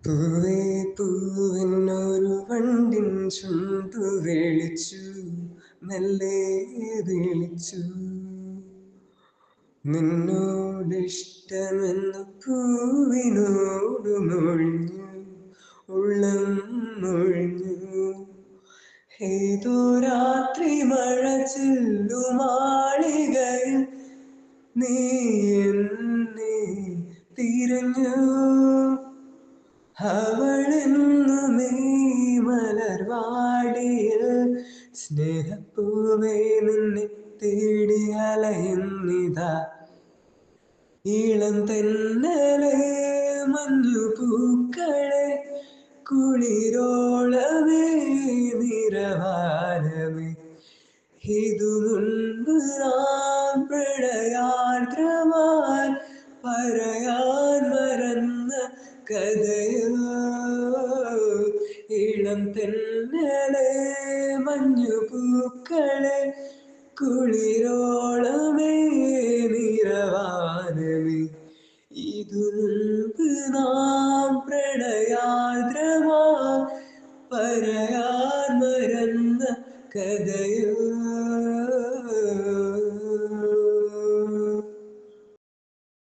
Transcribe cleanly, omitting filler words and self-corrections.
പൂവേ പൂവെന്നൊരു വണ്ടിൻ ചുണ്ടു വിളിച്ചു, മെല്ലെ വിളിച്ചു. നിന്നോടിഷ്ടമെന്ന് പൂവിനോട് മൊഴിഞ്ഞു, ഉള്ളം മൊഴിഞ്ഞു. ഏതോ രാത്രി മഴ ചെല്ലുമാളികയിൽ നീ എന്നെ തിരഞ്ഞു. അവളെന്നുമേ മലർവാടിയിൽ സ്നേഹപ്പൂവേ നിന്നെ തേടി അലയുന്നിതാ. ഇളം തെന്നലെ മഞ്ഞുപൂക്കളെ കുളിരോളമേ നിറവാനമേ. ഇതു മുൻപ് നാം പ്രണയാർദ്രമായി പറയാൻ മറന്ന കഥയോ. ഇളം തെന്നലെ മഞ്ഞുപൂക്കളെ കുളിരോളമേ നിറവാനമേ. ഇതു മുൻപ് നാം പ്രണയാർദ്രമായി പറയാൻ മറന്ന കഥയോ.